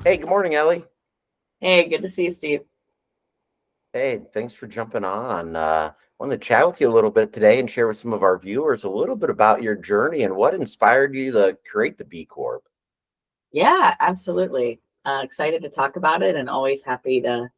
Hey, good morning, Ellie. Hey, good to see you, Steve. Hey, thanks for jumping on. Wanted to chat with you a little bit today and share with some of our viewers a little bit about your journey and what inspired you to create the B Corp. Yeah, absolutely. Excited to talk about it and always happy to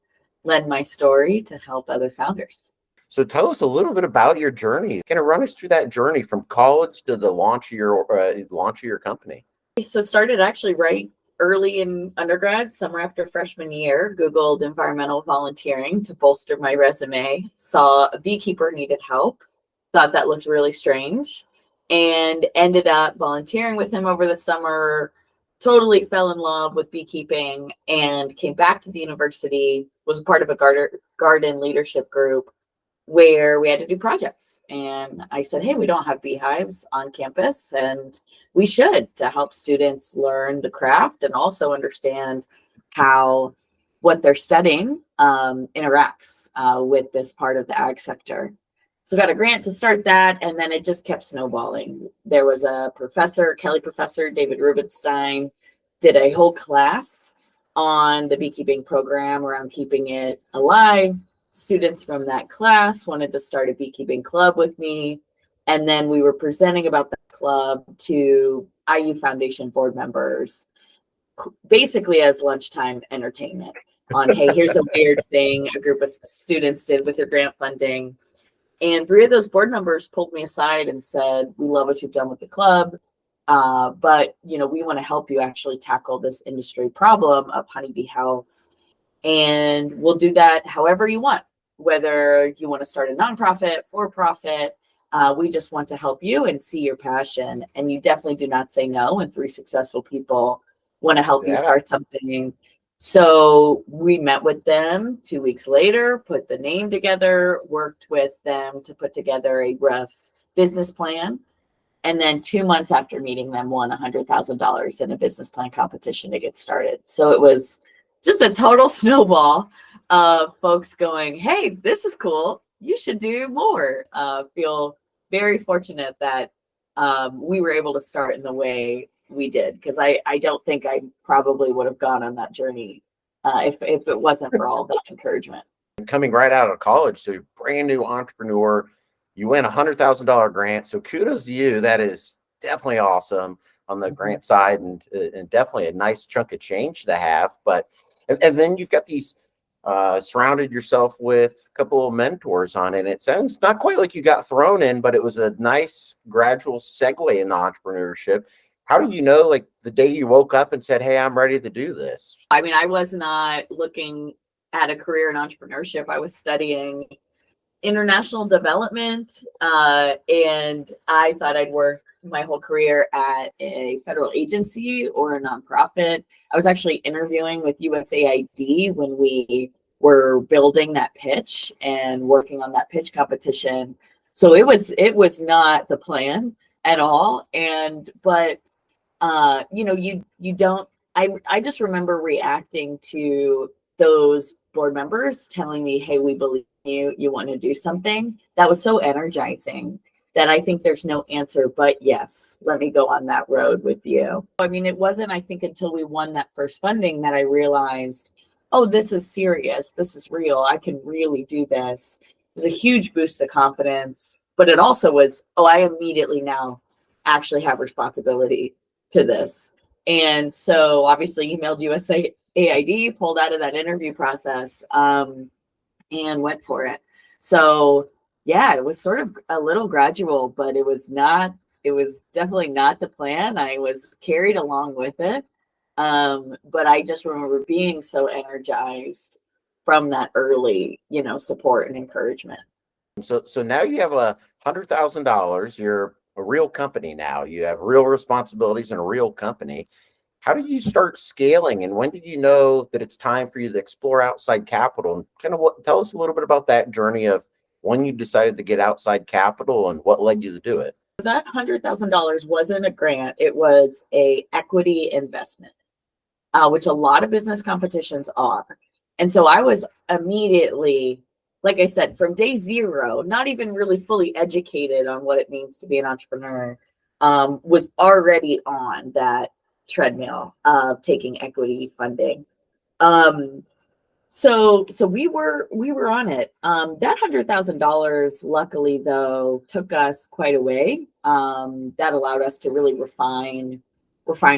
lend my story to help other founders. So tell us a little bit about your journey. Kind of run us through that journey from college to the launch of your company. So it started actually right early in undergrad, summer after freshman year. Googled environmental volunteering to bolster my resume, saw a beekeeper needed help, thought that looked really strange, and ended up volunteering with him over the summer. Totally fell in love with beekeeping and came back to the university, was a part of a garden leadership group where we had to do projects. And I said, hey, we don't have beehives on campus, and we should, to help students learn the craft and also understand how what they're studying interacts with this part of the ag sector. So got a grant to start that, and then it just kept snowballing. There was a professor, Kelly professor, David Rubenstein, did a whole class on the beekeeping program around keeping it alive. Students from that class wanted to start a beekeeping club with me. And then we were presenting about the club to IU Foundation board members, basically as lunchtime entertainment on, hey, here's a weird thing a group of students did with your grant funding. And three of those board members pulled me aside and said, we love what you've done with the club. But we want to help you actually tackle this industry problem of honeybee health. And we'll do that however you want, whether you want to start a nonprofit, for profit. We just want to help you and see your passion. And you definitely do not say no. And three successful people want to help you Yeah. start something. So we met with them 2 weeks later, put the name together, worked with them to put together a rough business plan. And then 2 months after meeting them, won $100,000 in a business plan competition to get started. So it was just a total snowball of folks going, hey, this is cool. You should do more. Feel very fortunate that we were able to start in the way we did, because I don't think I probably would have gone on that journey if it wasn't for all that encouragement. Coming right out of college, so you're a brand new entrepreneur, you win $100,000 grant. So kudos to you. That is definitely awesome on the Mhm. grant side, and definitely a nice chunk of change to have. But and then you've got these surrounded yourself with a couple of mentors on it. It sounds not quite like you got thrown in, but it was a nice gradual segue into entrepreneurship. How did you know, like the day you woke up and said, hey, I'm ready to do this? I mean, I was not looking at a career in entrepreneurship. I was studying international development, and I thought I'd work my whole career at a federal agency or a nonprofit. I was actually interviewing with USAID when we were building that pitch and working on that pitch competition. So it was not the plan at all. And but you don't. I just remember reacting to those board members telling me, hey, we believe you, you want to do something. That was so energizing that I think there's no answer but yes, let me go on that road with you. I mean, it wasn't, I think, until we won that first funding that I realized, oh, this is serious, this is real, I can really do this. It was a huge boost of confidence, but it also was, oh, I immediately now actually have responsibility to this. And so obviously emailed USAID, pulled out of that interview process, and went for it. So yeah, it was sort of a little gradual, but it was definitely not the plan. I was carried along with it. But I just remember being so energized from that early, support and encouragement. So now you have $100,000. You're a real company now. You have real responsibilities and a real company. How did you start scaling, and when did you know that it's time for you to explore outside capital? And kind of tell us a little bit about that journey of when you decided to get outside capital and what led you to do it. That $100,000 wasn't a grant; it was a equity investment, which a lot of business competitions are. And so I was immediately, like I said, from day zero, not even really fully educated on what it means to be an entrepreneur, was already on that treadmill of taking equity funding. So we were on it. That $100,000, luckily though, took us quite a way. That allowed us to really refine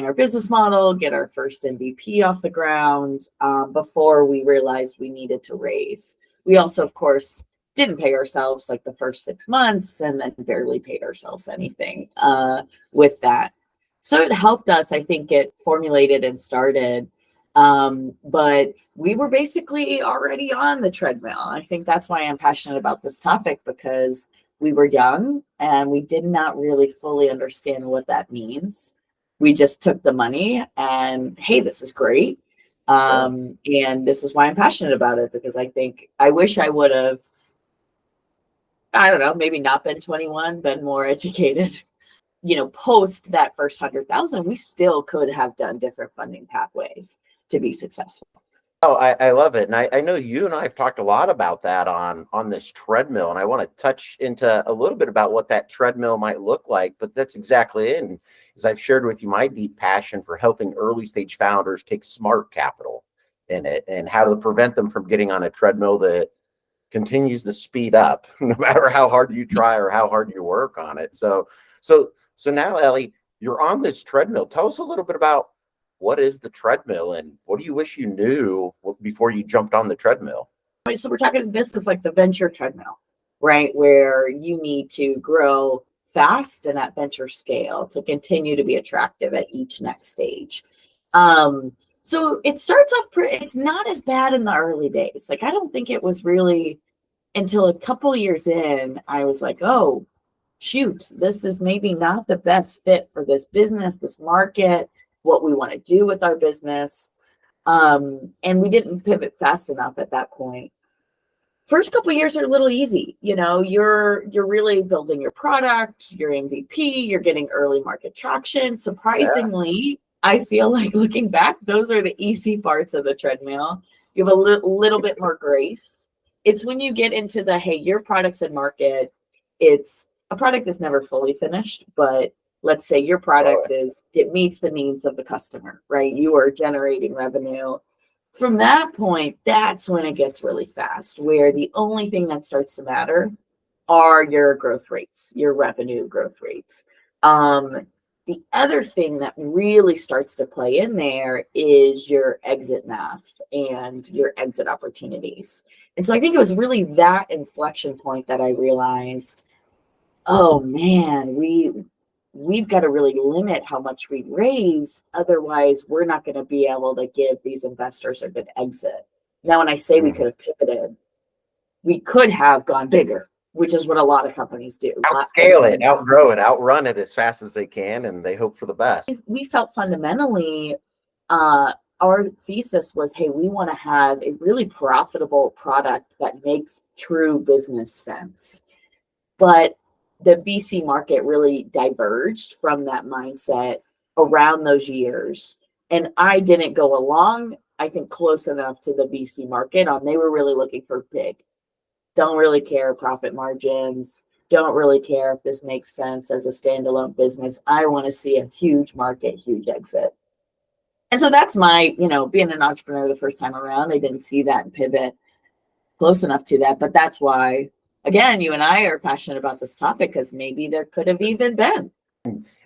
our business model, get our first MVP off the ground, before we realized we needed to raise. We also, of course, didn't pay ourselves like the first 6 months, and then barely paid ourselves anything with that. So it helped us, I think, get formulated and started. But we were basically already on the treadmill. I think that's why I'm passionate about this topic, because we were young and we did not really fully understand what that means. We just took the money and, hey, this is great. And this is why I'm passionate about it, because I wish I would have, I don't know, maybe not been 21, been more educated. Post that first 100,000, we still could have done different funding pathways to be successful. Oh, I love it. And I know you and I have talked a lot about that on this treadmill. And I want to touch into a little bit about what that treadmill might look like. But that's exactly it. And as I've shared with you, my deep passion for helping early stage founders take smart capital in it, and how to prevent them from getting on a treadmill that continues to speed up, no matter how hard you try or how hard you work on it. So now, Ellie, you're on this treadmill. Tell us a little bit about what is the treadmill, and what do you wish you knew before you jumped on the treadmill? So we're talking, this is like the venture treadmill, right? Where you need to grow fast and at venture scale to continue to be attractive at each next stage. So it starts off it's not as bad in the early days. Like, I don't think it was really until a couple years in, I was like, oh, shoot, this is maybe not the best fit for this business, this market, what we want to do with our business. And we didn't pivot fast enough at that point. First couple of years are a little easy. You're really building your product, your MVP, you're getting early market traction. Surprisingly, I feel like, looking back, those are the easy parts of the treadmill. You have a little bit more grace. It's when you get into the, hey, your product's in market. A product is never fully finished, but let's say your product it meets the needs of the customer, right? You are generating revenue. From that point, that's when it gets really fast, where the only thing that starts to matter are your growth rates, your revenue growth rates. The other thing that really starts to play in there is your exit math and your exit opportunities. And so I think it was really that inflection point that I realized, oh man, we've got to really limit how much we raise. Otherwise, we're not going to be able to give these investors a good exit. Now, when I say we could have pivoted, we could have gone bigger, which is what a lot of companies do. Outscale it, outgrow it, outrun it as fast as they can, and they hope for the best. We felt fundamentally, our thesis was, hey, we want to have a really profitable product that makes true business sense. But the VC market really diverged from that mindset around those years. And I didn't go along, I think, close enough to the VC market. They were really looking for big. Don't really care profit margins. Don't really care if this makes sense as a standalone business. I want to see a huge market, huge exit. And so that's my, being an entrepreneur the first time around, I didn't see that and pivot close enough to that. But that's why, again, you and I are passionate about this topic, because maybe there could have even been.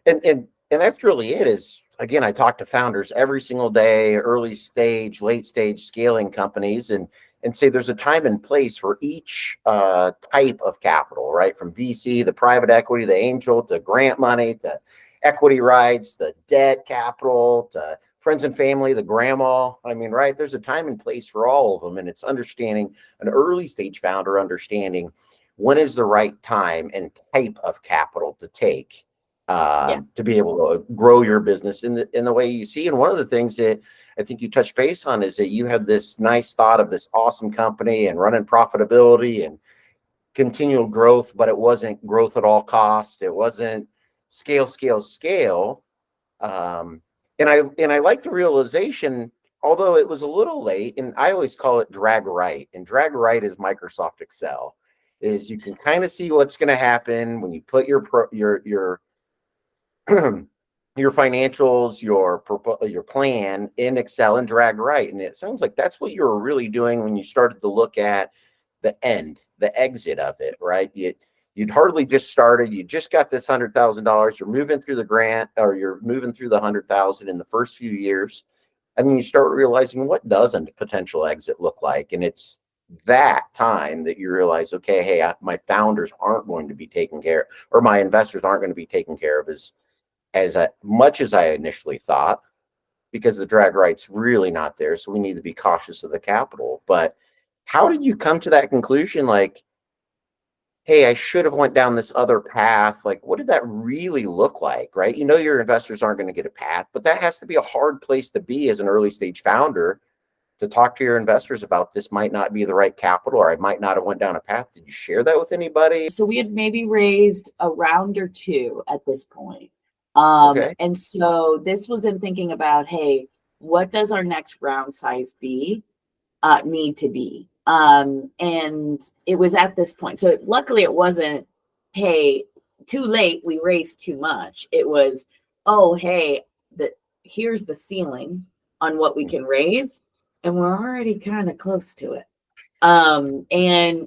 And that's really it. Is, again, I talk to founders every single day, early stage, late stage scaling companies, and say there's a time and place for each type of capital, right? From VC, the private equity, the angel, to grant money, to equity rights, the debt capital, to friends and family, the grandma. I mean, right? There's a time and place for all of them. And it's understanding, an early stage founder understanding when is the right time and type of capital to take to be able to grow your business in the way you see. And one of the things that I think you touched base on is that you had this nice thought of this awesome company and running profitability and continual growth, but it wasn't growth at all cost. It wasn't scale. And I like the realization, although it was a little late, and I always call it drag right. And drag right is Microsoft Excel. Is you can kind of see what's going to happen when you put your your financials, your plan in Excel and drag right. And it sounds like that's what you were really doing when you started to look at the exit of it, right? You'd hardly just started. You just got this $100,000. You're moving through the grant, or you're moving through the 100,000 in the first few years, and then you start realizing, what does a potential exit look like? And it's that time that you realize, okay, hey, my founders aren't going to be taken care of, or my investors aren't going to be taken care of as much as I initially thought, because the drag right's really not there. So we need to be cautious of the capital. But how did you come to that conclusion? Like, hey, I should have went down this other path. Like, what did that really look like, right? You know, your investors aren't going to get a path, but that has to be a hard place to be as an early stage founder, to talk to your investors about, this might not be the right capital, or I might not have went down a path. Did you share that with anybody? So we had maybe raised a round or two at this point. Okay. And so this was in thinking about, hey, what does our next round size need to be? And it was at this point. So luckily it wasn't, hey, too late, we raised too much. It was, oh, hey, here's the ceiling on what we can raise, and we're already kind of close to it. And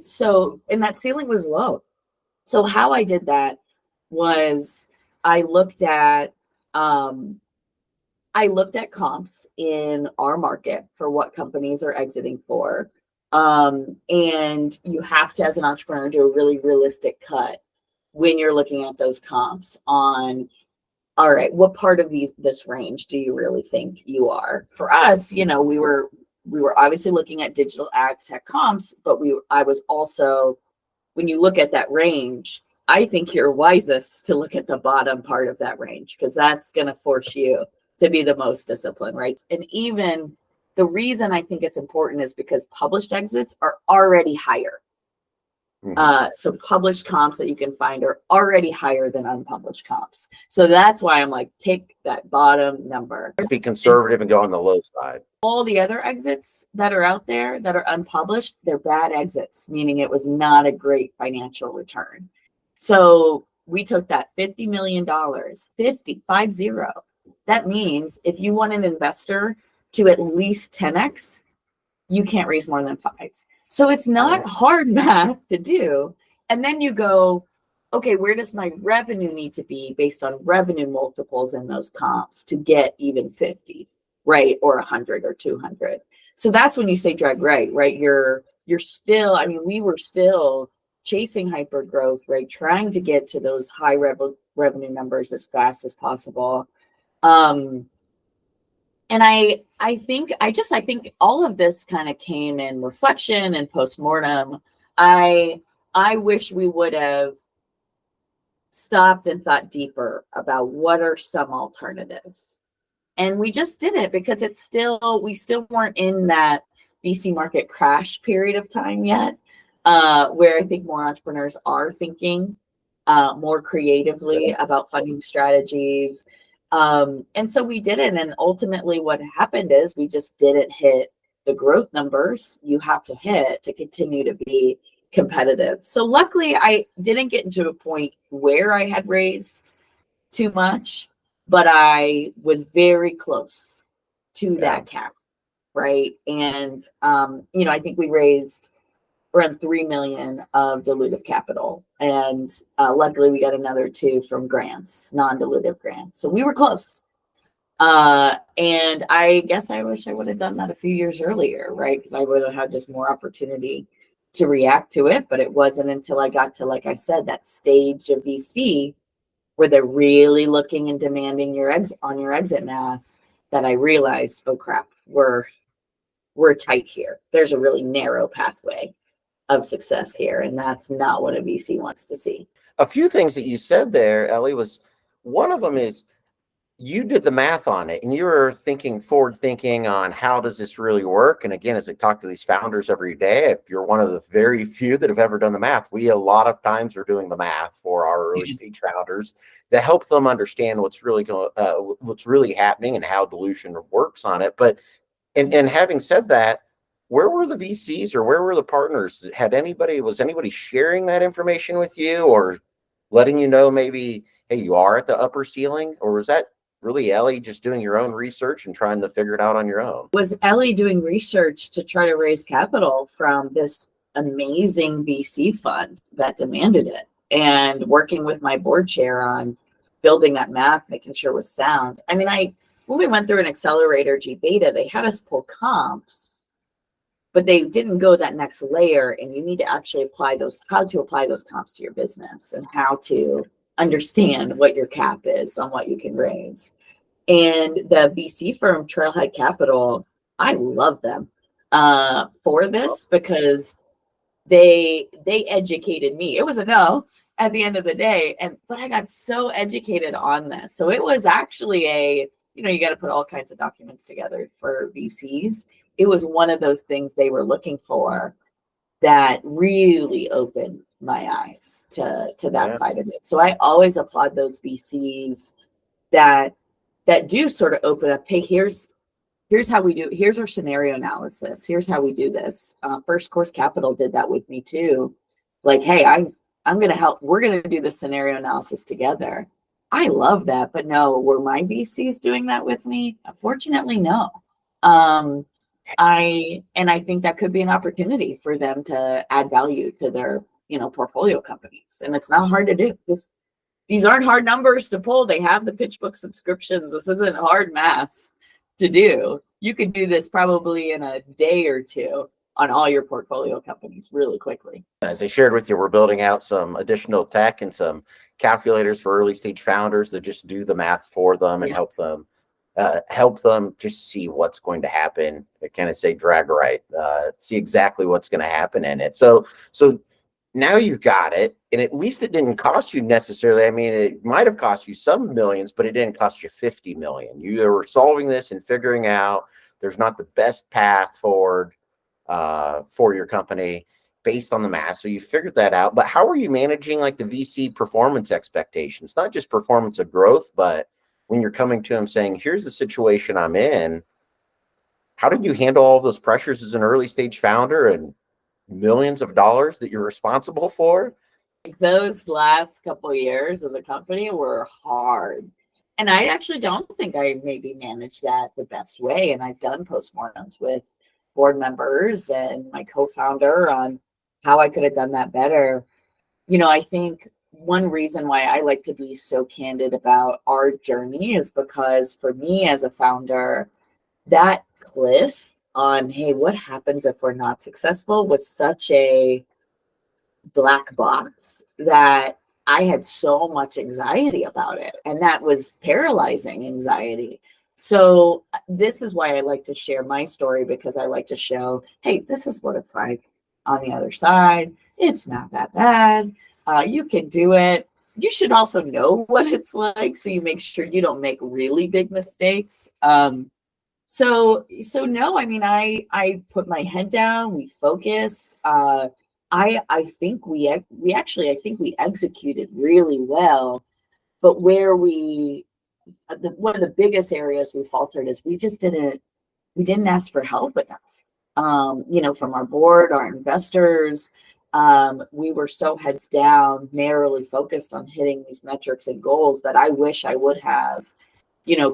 that ceiling was low. So how I did that was I looked at comps in our market for what companies are exiting for. And you have to, as an entrepreneur, do a really realistic cut when you're looking at those comps on, all right, what part of this range do you really think you are? For us, we were obviously looking at digital ad tech comps, but I was also, when you look at that range, I think you're wisest to look at the bottom part of that range, because that's going to force you to be the most disciplined, right? And even the reason I think it's important is because published exits are already higher. So published comps that you can find are already higher than unpublished comps. So that's why I'm like, take that bottom number. Be conservative and go on the low side. All the other exits that are out there that are unpublished, they're bad exits, meaning it was not a great financial return. So we took that $50 million, 50. That means if you want an investor to at least 10x, you can't raise more than 5. So it's not hard math to do. And then you go, okay, where does my revenue need to be based on revenue multiples in those comps to get even 50, right? Or 100 or 200. So that's when you say drag right? You're still, we were still chasing hyper growth, right? Trying to get to those high revenue numbers as fast as possible. And I think all of this kind of came in reflection and postmortem. I wish we would have stopped and thought deeper about what are some alternatives. And we just didn't, because we still weren't in that VC market crash period of time yet, where I think more entrepreneurs are thinking more creatively about funding strategies. And so we didn't. And ultimately what happened is we just didn't hit the growth numbers you have to hit to continue to be competitive. So luckily I didn't get into a point where I had raised too much, but I was very close to that cap, right? And, I think we raised around 3 million of dilutive capital. And luckily we got another 2 from grants, non-dilutive grants. So we were close. And I guess I wish I would have done that a few years earlier, right? Because I would have had just more opportunity to react to it. But it wasn't until I got to, like I said, that stage of VC where they're really looking and demanding your exit math, that I realized, oh crap, we're tight here. There's a really narrow pathway of success here, and that's not what a VC wants to see. A few things that you said there, Ellie, was one of them is you did the math on it, and you were forward thinking on how does this really work. And again, as I talk to these founders every day, if you're one of the very few that have ever done the math, we a lot of times are doing the math for our early stage founders to help them understand what's really happening and how dilution works on it. But and having said that, where were the VCs or where were the partners? Was anybody sharing that information with you or letting you know maybe, hey, you are at the upper ceiling? Or was that really Ellie just doing your own research and trying to figure it out on your own? Was Ellie doing research to try to raise capital from this amazing VC fund that demanded it, and working with my board chair on building that math, making sure it was sound. I mean, when we went through an accelerator G beta, they had us pull comps, but they didn't go that next layer. And you need to actually how to apply those comps to your business and how to understand what your cap is on what you can raise. And the VC firm Trailhead Capital, I love them for this, because they educated me. It was a no at the end of the day, but I got so educated on this. So it was actually you got to put all kinds of documents together for VCs. It was one of those things they were looking for that really opened my eyes to that side of it. So I always applaud those VCs that do sort of open up. Hey, here's how we do. Here's our scenario analysis. Here's how we do this. First Course Capital did that with me too. Like, hey, I'm going to help. We're going to do the scenario analysis together. I love that. But no, were my VCs doing that with me? Unfortunately, no. I think that could be an opportunity for them to add value to their portfolio companies, and it's not hard to do. These aren't hard numbers to pull. They have the PitchBook subscriptions. This isn't hard math to do. You could do this probably in a day or two on all your portfolio companies really quickly. As I shared with you, we're building out some additional tech and some calculators for early stage founders that just do the math for them and help them just see what's going to happen. I kind of say drag right, see exactly what's going to happen in it. So now you've got it, and at least it didn't cost you necessarily. I mean, it might have cost you some millions, but it didn't cost you 50 million. You were solving this and figuring out there's not the best path forward for your company based on the math. So you figured that out. But how are you managing like the VC performance expectations? Not just performance of growth, but when you're coming to them saying, here's the situation I'm in, how did you handle all of those pressures as an early stage founder and millions of dollars that you're responsible for? Those last couple of years of the company were hard. And I actually don't think I maybe managed that the best way. And I've done postmortems with board members and my co-founder on how I could have done that better. I think one reason why I like to be so candid about our journey is because for me as a founder, that cliff on, hey, what happens if we're not successful was such a black box that I had so much anxiety about it. And that was paralyzing anxiety. So this is why I like to share my story, because I like to show, hey, this is what it's like on the other side. It's not that bad. You can do it. You should also know what it's like, so you make sure you don't make really big mistakes. So no, I mean, I put my head down. We focused. I think we executed really well, but where one of the biggest areas we faltered is we didn't ask for help enough. From our board, our investors. We were so heads down, narrowly focused on hitting these metrics and goals that I wish I would have,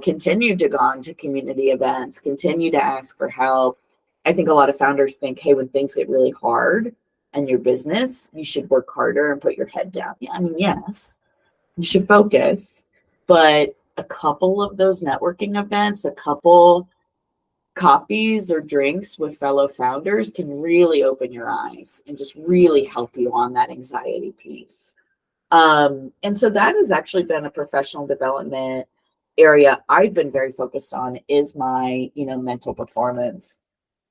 continued to go on to community events, continue to ask for help. I think a lot of founders think, hey, when things get really hard in your business, you should work harder and put your head down. Yeah, I mean, yes, you should focus, but a couple of those networking events, a couple coffees or drinks with fellow founders can really open your eyes and just really help you on that anxiety piece. And so that has actually been a professional development area I've been very focused on, is my, mental performance,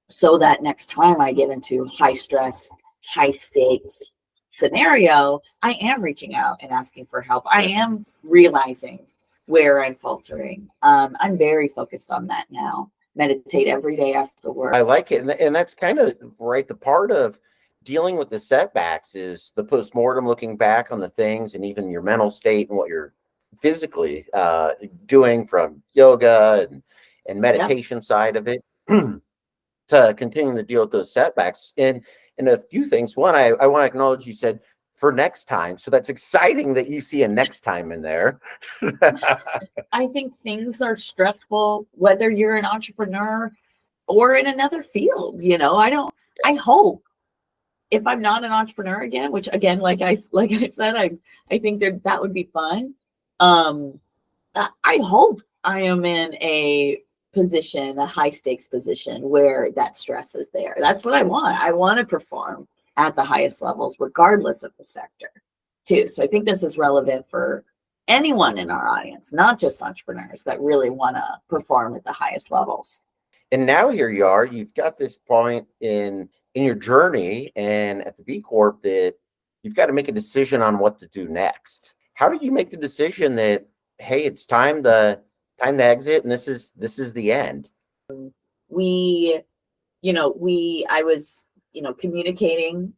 so that next time I get into high stress, high stakes scenario, I am reaching out and asking for help. I am realizing where I'm faltering. I'm very focused on that now. Meditate every day after work. I like it. And that's kind of right. The part of dealing with the setbacks is the postmortem, looking back on the things and even your mental state and what you're physically doing from yoga and meditation side of it to continue to deal with those setbacks. And a few things. One, I want to acknowledge, you said for next time. So that's exciting that you see a next time in there. I think things are stressful, whether you're an entrepreneur or in another field. I hope if I'm not an entrepreneur again, which again, like I said, I think that would be fun. I hope I am in a position, a high stakes position where that stress is there. That's what I want. I want to perform at the highest levels, regardless of the sector, too. So I think this is relevant for anyone in our audience, not just entrepreneurs that really want to perform at the highest levels. And now here you are, you've got this point in your journey and at the B Corp that you've got to make a decision on what to do next. How did you make the decision that, hey, it's time to exit and this is the end? I was, communicating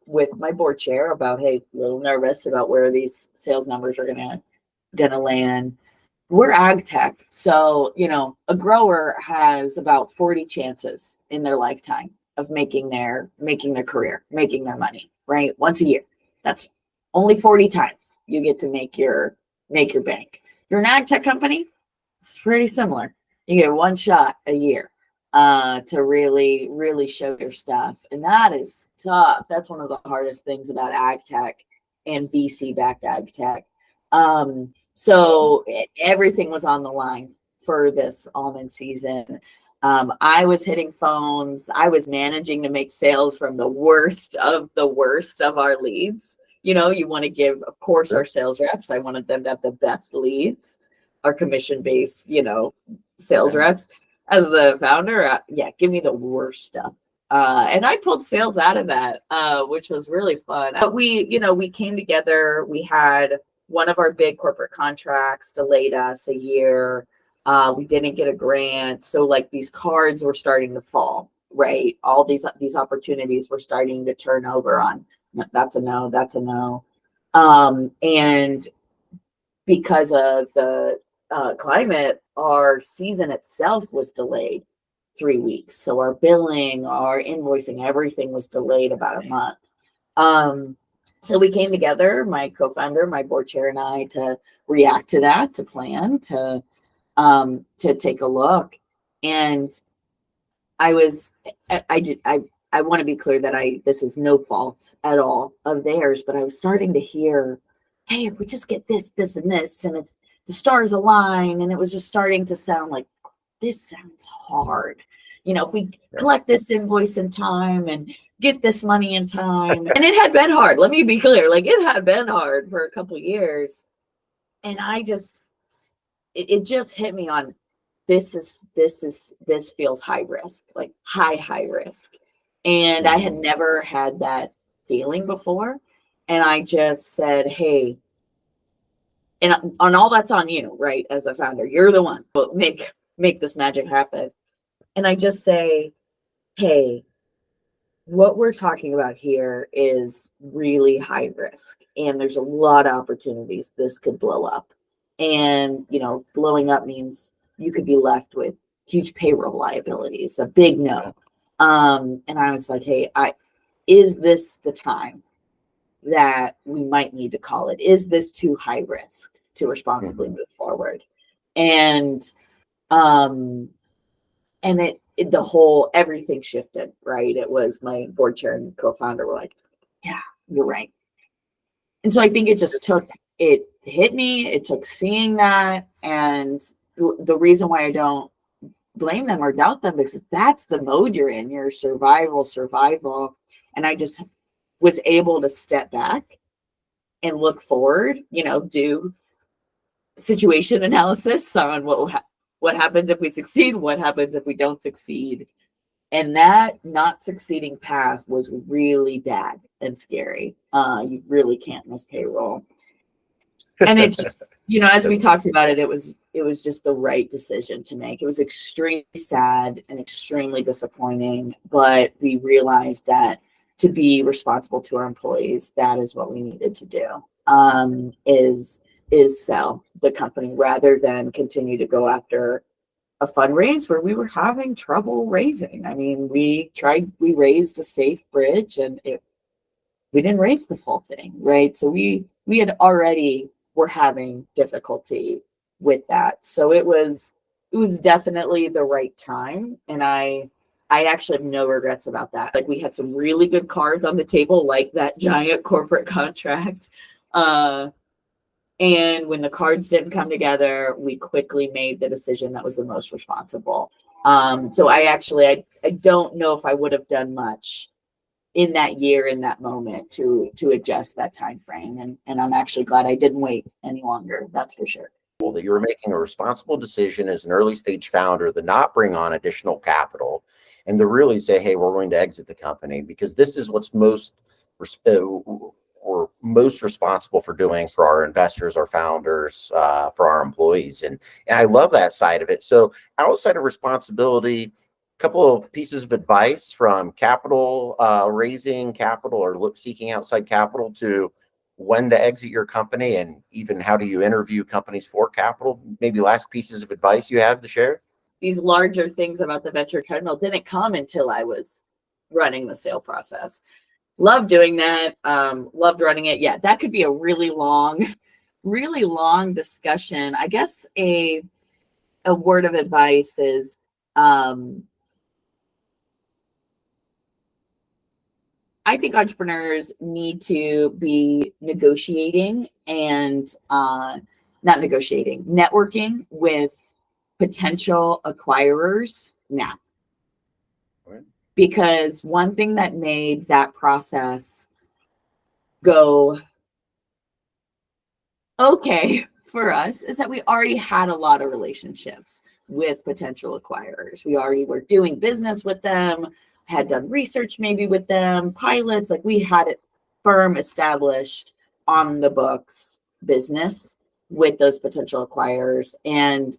with my board chair about, hey, a little nervous about where these sales numbers are gonna land. We're ag tech, so a grower has about 40 chances in their lifetime of making their career, making their money, right? Once a year. That's only 40 times you get to make your bank. If you're an ag tech company, it's pretty similar. You get one shot a year to really, really show your stuff. And that is tough. That's one of the hardest things about ag tech and VC-backed ag tech. So everything was on the line for this almond season. I was hitting phones. I was managing to make sales from the worst of our leads. You want to give, of course, our sales reps, I wanted them to have the best leads, our commission-based, sales reps. As the founder, give me the worst stuff. And I pulled sales out of that, which was really fun. But we came together. We had one of our big corporate contracts delayed us a year. We didn't get a grant. So like these cards were starting to fall, right? All these opportunities were starting to turn over on. That's a no, that's a no. And because of the climate, our season itself was delayed 3 weeks. So our billing, our invoicing, everything was delayed about a month. So we came together, my co-founder, my board chair, and I, to react to that, to plan, to take a look. And I want to be clear that this is no fault at all of theirs, but I was starting to hear, hey, if we just get this, this, and this, and if the stars align, and it was just starting to sound like, this sounds hard. If we collect this invoice in time and get this money in time, and it had been hard. Let me be clear, like it had been hard for a couple of years, and it just hit me on this feels high risk, like high risk, and I had never had that feeling before, and I just said, hey. And on all that's on you, right? As a founder, you're the one who make this magic happen. And I just say, hey, what we're talking about here is really high risk. And there's a lot of opportunities this could blow up. And, blowing up means you could be left with huge payroll liabilities, a big no. And I was like, hey, is this the time that we might need to call it? Is this too high risk to responsibly move forward? And everything shifted, right? It was my board chair and co-founder were like, yeah, you're right. And so I think it hit me. It took seeing that. And the reason why I don't blame them or doubt them, because that's the mode you're in, you're survival. And I just was able to step back and look forward, do situation analysis on what happens if we succeed, what happens if we don't succeed. And that not succeeding path was really bad and scary. You really can't miss payroll. And it just, as we talked about it, it was just the right decision to make. It was extremely sad and extremely disappointing, but we realized that to be responsible to our employees, that is what we needed to do, is sell the company rather than continue to go after a fundraise where we were having trouble raising. I mean, we raised a safe bridge and we didn't raise the full thing, right? So we had already were having difficulty with that. So it was definitely the right time. And I actually have no regrets about that. Like, we had some really good cards on the table, like that giant corporate contract. And when the cards didn't come together, we quickly made the decision that was the most responsible. So I don't know if I would have done much in that year, in that moment, to adjust that time frame. And I'm actually glad I didn't wait any longer. That's for sure. That you were making a responsible decision as an early stage founder to not bring on additional capital and to really say, hey, we're going to exit the company because this is what's we're most responsible for doing for our investors, our founders, for our employees. And I love that side of it. So outside of responsibility, a couple of pieces of advice from capital, raising capital or seeking outside capital, to when to exit your company, and even how do you interview companies for capital? Maybe last pieces of advice you have to share. These larger things about the venture treadmill didn't come until I was running the sale process. Loved doing that. Loved running it. Yeah, that could be a really long discussion. I guess a word of advice is, I think entrepreneurs need to be negotiating and networking with potential acquirers now. Right. Because one thing that made that process go okay for us is that we already had a lot of relationships with potential acquirers. We already were doing business with them, had done research maybe with them, pilots, like we had it firm, established, on the books business with those potential acquirers. And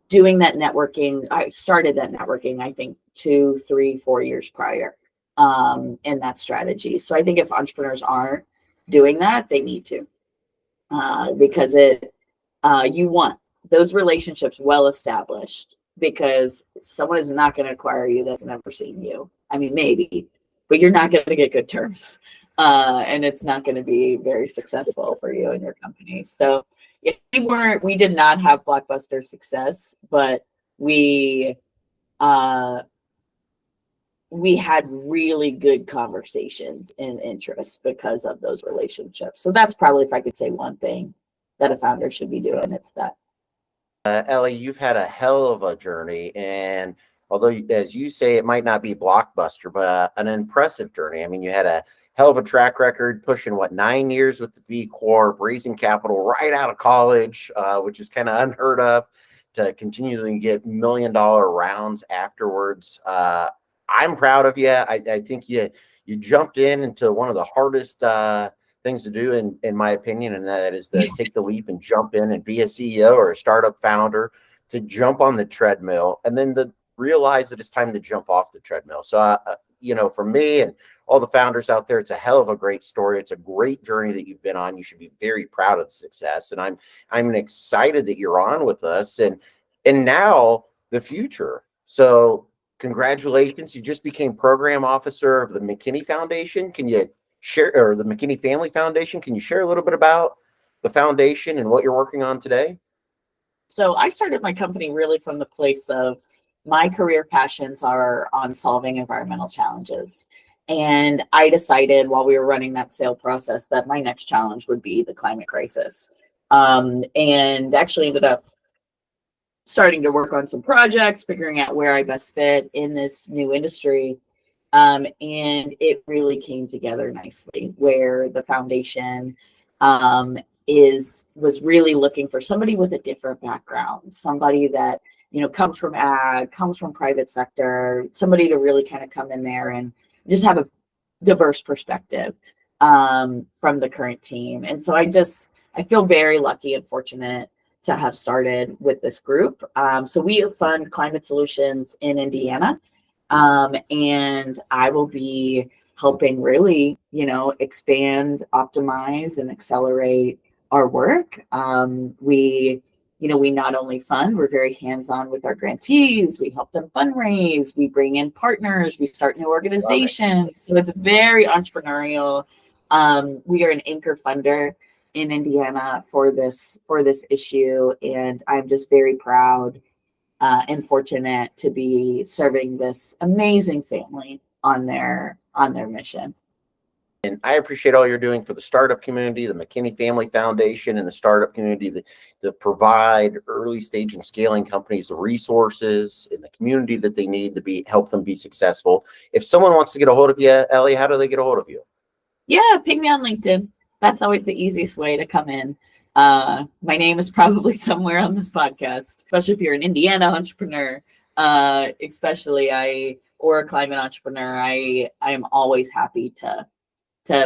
doing that networking, I started that networking, I think 2, 3, 4 years prior, in that strategy. So I think if entrepreneurs aren't doing that, they need to, because you want those relationships well established, because someone is not going to acquire you that's never seen you. I mean, maybe, but you're not going to get good terms, and it's not going to be very successful for you and your company. So we did not have blockbuster success, but we had really good conversations and interests because of those relationships. So that's probably, if I could say one thing that a founder should be doing, it's that. Ellie, you've had a hell of a journey, and although, as you say, it might not be blockbuster, but an impressive journey. I mean, you had a hell of a track record, pushing 9 years with the B Corp, raising capital right out of college, which is kind of unheard of, to continually get $1 million rounds afterwards. I'm proud of you. I think you jumped into one of the hardest things to do, in my opinion, and that is to take the leap and jump in and be a CEO or a startup founder, to jump on the treadmill and then to realize that it's time to jump off the treadmill. So, for me and all the founders out there, it's a hell of a great story. It's a great journey that you've been on. You should be very proud of the success, and I'm excited that you're on with us, and now the future. So congratulations. You just became program officer of the McKinney Foundation. Can you share, or the McKinney Family Foundation? Can you share a little bit about the foundation and what you're working on today? So I started my company really from the place of my career passions are on solving environmental challenges. And I decided while we were running that sale process that my next challenge would be the climate crisis. And actually ended up starting to work on some projects, figuring out where I best fit in this new industry. And it really came together nicely, where the foundation was really looking for somebody with a different background, somebody that comes from ag, comes from private sector, somebody to really kind of come in there and just have a diverse perspective from the current team. And so I feel very lucky and fortunate to have started with this group. So we fund climate solutions in Indiana. And I will be helping really, expand, optimize, and accelerate our work. We not only fund, we're very hands-on with our grantees. We help them fundraise. We bring in partners. We start new organizations. So it's very entrepreneurial. We are an anchor funder in Indiana for this issue, and I'm just very proud and fortunate to be serving this amazing family on their mission. And I appreciate all you're doing for the startup community, the McKinney Family Foundation, and the startup community that provide early stage and scaling companies the resources in the community that they need to help them be successful. If someone wants to get a hold of you, Ellie, how do they get a hold of you? Yeah, ping me on LinkedIn. That's always the easiest way to come in. My name is probably somewhere on this podcast, especially if you're an Indiana entrepreneur, or a climate entrepreneur. I am always happy to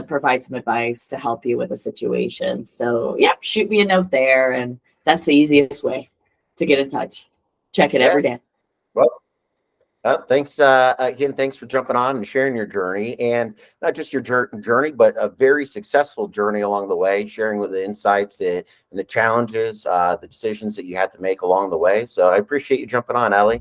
provide some advice to help you with a situation. So yeah, shoot me a note there, and that's the easiest way to get in touch. Check it every day. Well, thanks again. Thanks for jumping on and sharing your journey, and not just your journey, but a very successful journey along the way, sharing with the insights and the challenges, the decisions that you had to make along the way. So I appreciate you jumping on, Ellie.